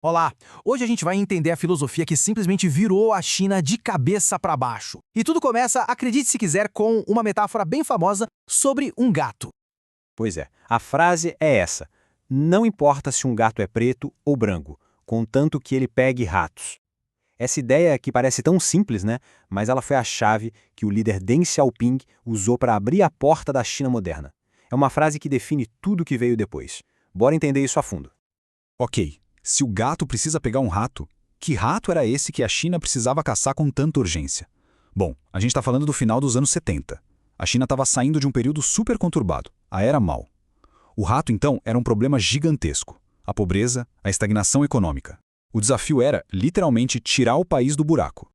Olá! Hoje a gente vai entender a filosofia que simplesmente virou a China de cabeça para baixo. E tudo começa, acredite se quiser, com uma metáfora bem famosa sobre um gato. Pois é, a frase é essa: não importa se um gato é preto ou branco, contanto que ele pegue ratos. Essa ideia que parece tão simples, né? Mas ela foi a chave que o líder Deng Xiaoping usou para abrir a porta da China moderna. É uma frase que define tudo o que veio depois. Bora entender isso a fundo. Ok, se o gato precisa pegar um rato, que rato era esse que a China precisava caçar com tanta urgência? Bom, a gente está falando do final dos anos 70. A China estava saindo de um período super conturbado, a Era Mao. O rato, então, era um problema gigantesco. A pobreza, a estagnação econômica. O desafio era, literalmente, tirar o país do buraco.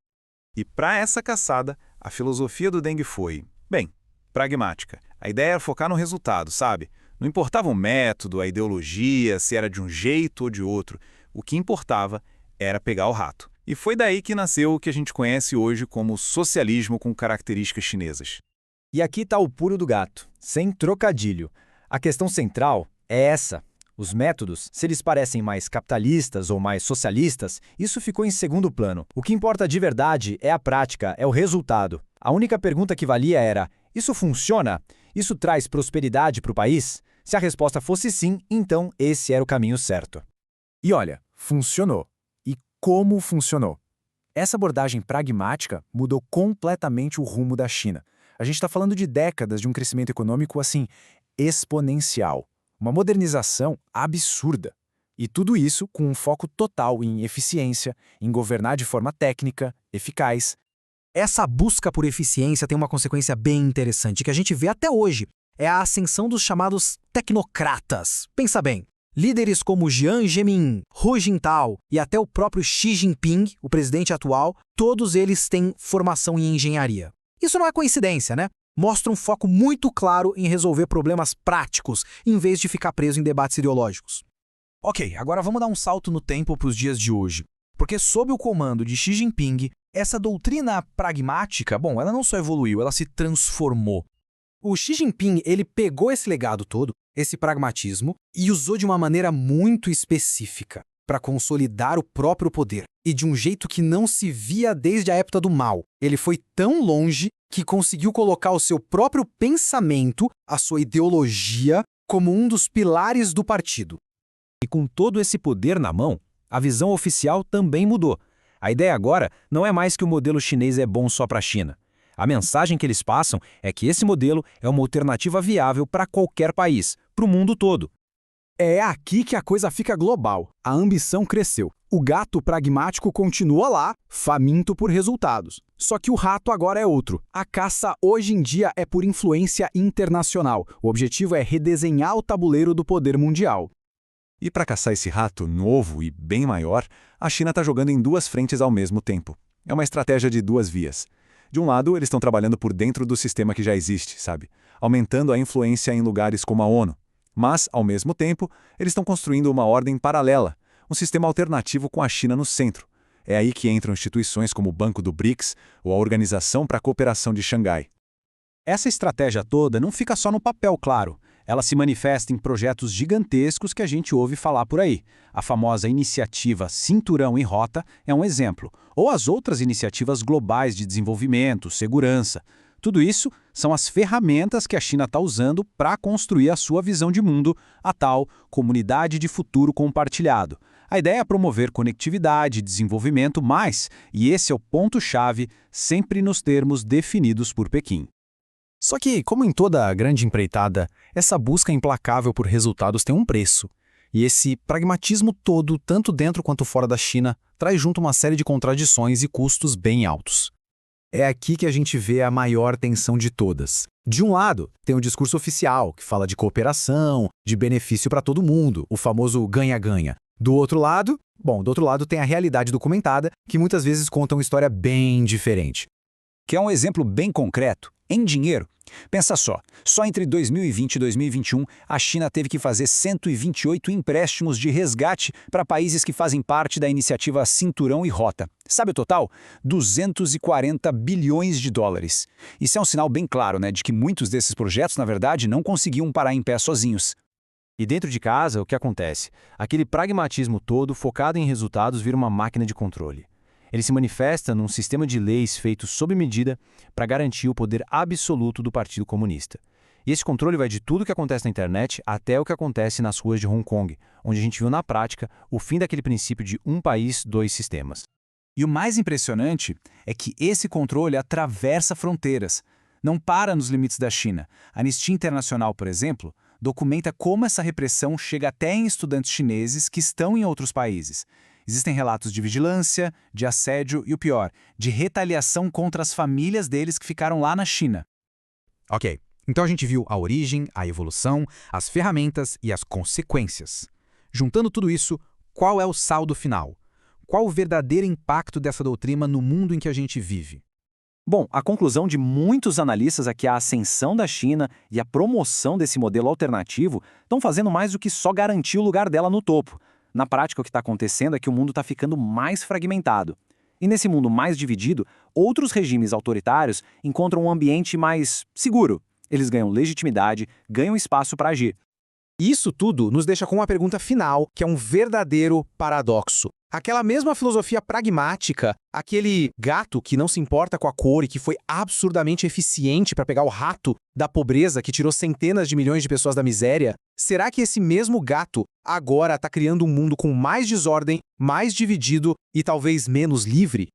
E para essa caçada, a filosofia do Deng foi, bem, pragmática. A ideia era focar no resultado, sabe? Não importava o método, a ideologia, se era de um jeito ou de outro. O que importava era pegar o rato. E foi daí que nasceu o que a gente conhece hoje como socialismo com características chinesas. E aqui está o pulo do gato, sem trocadilho. A questão central é essa. Os métodos, se eles parecem mais capitalistas ou mais socialistas, isso ficou em segundo plano. O que importa de verdade é a prática, é o resultado. A única pergunta que valia era: isso funciona? Isso traz prosperidade para o país? Se a resposta fosse sim, então esse era o caminho certo. E olha, funcionou. E como funcionou? Essa abordagem pragmática mudou completamente o rumo da China. A gente está falando de décadas de um crescimento econômico, assim, exponencial. Uma modernização absurda. E tudo isso com um foco total em eficiência, em governar de forma técnica, eficaz. Essa busca por eficiência tem uma consequência bem interessante que a gente vê até hoje. É a ascensão dos chamados tecnocratas. Pensa bem, líderes como Jiang Zemin, Hu Jintao e até o próprio Xi Jinping, o presidente atual, todos eles têm formação em engenharia. Isso não é coincidência, né? Mostra um foco muito claro em resolver problemas práticos, em vez de ficar preso em debates ideológicos. Ok, agora vamos dar um salto no tempo para os dias de hoje. Porque sob o comando de Xi Jinping, essa doutrina pragmática, ela não só evoluiu, ela se transformou. O Xi Jinping, ele pegou esse legado todo, esse pragmatismo, e usou de uma maneira muito específica para consolidar o próprio poder. E de um jeito que não se via desde a época do Mao. Ele foi tão longe que conseguiu colocar o seu próprio pensamento, a sua ideologia, como um dos pilares do partido. E com todo esse poder na mão, a visão oficial também mudou. A ideia agora não é mais que o modelo chinês é bom só para a China. A mensagem que eles passam é que esse modelo é uma alternativa viável para qualquer país, para o mundo todo. É aqui que a coisa fica global. A ambição cresceu. O gato pragmático continua lá, faminto por resultados. Só que o rato agora é outro. A caça hoje em dia é por influência internacional. O objetivo é redesenhar o tabuleiro do poder mundial. E para caçar esse rato novo e bem maior, a China está jogando em duas frentes ao mesmo tempo. É uma estratégia de duas vias. De um lado, eles estão trabalhando por dentro do sistema que já existe, sabe? Aumentando a influência em lugares como a ONU. Mas, ao mesmo tempo, eles estão construindo uma ordem paralela, um sistema alternativo com a China no centro. É aí que entram instituições como o Banco do BRICS ou a Organização para a Cooperação de Xangai. Essa estratégia toda não fica só no papel, claro. Ela se manifesta em projetos gigantescos que a gente ouve falar por aí. A famosa iniciativa Cinturão e Rota é um exemplo, ou as outras iniciativas globais de desenvolvimento, segurança. Tudo isso são as ferramentas que a China está usando para construir a sua visão de mundo, a tal comunidade de futuro compartilhado. A ideia é promover conectividade e desenvolvimento, mas, e esse é o ponto-chave, sempre nos termos definidos por Pequim. Só que, como em toda grande empreitada, essa busca implacável por resultados tem um preço. E esse pragmatismo todo, tanto dentro quanto fora da China, traz junto uma série de contradições e custos bem altos. É aqui que a gente vê a maior tensão de todas. De um lado, tem o discurso oficial, que fala de cooperação, de benefício para todo mundo, o famoso ganha-ganha. Do outro lado tem a realidade documentada, que muitas vezes conta uma história bem diferente. Que é um exemplo bem concreto, em dinheiro. Pensa só entre 2020 e 2021, a China teve que fazer 128 empréstimos de resgate para países que fazem parte da iniciativa Cinturão e Rota. Sabe o total? 240 bilhões de dólares. Isso é um sinal bem claro, de que muitos desses projetos, na verdade, não conseguiam parar em pé sozinhos. E dentro de casa, o que acontece? Aquele pragmatismo todo focado em resultados vira uma máquina de controle. Ele se manifesta num sistema de leis feito sob medida para garantir o poder absoluto do Partido Comunista. E esse controle vai de tudo o que acontece na internet até o que acontece nas ruas de Hong Kong, onde a gente viu na prática o fim daquele princípio de um país, dois sistemas. E o mais impressionante é que esse controle atravessa fronteiras. Não para nos limites da China. A Anistia Internacional, por exemplo, documenta como essa repressão chega até em estudantes chineses que estão em outros países. Existem relatos de vigilância, de assédio e, o pior, de retaliação contra as famílias deles que ficaram lá na China. Ok, então a gente viu a origem, a evolução, as ferramentas e as consequências. Juntando tudo isso, qual é o saldo final? Qual o verdadeiro impacto dessa doutrina no mundo em que a gente vive? Bom, a conclusão de muitos analistas é que a ascensão da China e a promoção desse modelo alternativo estão fazendo mais do que só garantir o lugar dela no topo. Na prática, o que está acontecendo é que o mundo está ficando mais fragmentado. E nesse mundo mais dividido, outros regimes autoritários encontram um ambiente mais seguro. Eles ganham legitimidade, ganham espaço para agir. Isso tudo nos deixa com uma pergunta final, que é um verdadeiro paradoxo. Aquela mesma filosofia pragmática, aquele gato que não se importa com a cor e que foi absurdamente eficiente para pegar o rato da pobreza que tirou centenas de milhões de pessoas da miséria, será que esse mesmo gato agora está criando um mundo com mais desordem, mais dividido e talvez menos livre?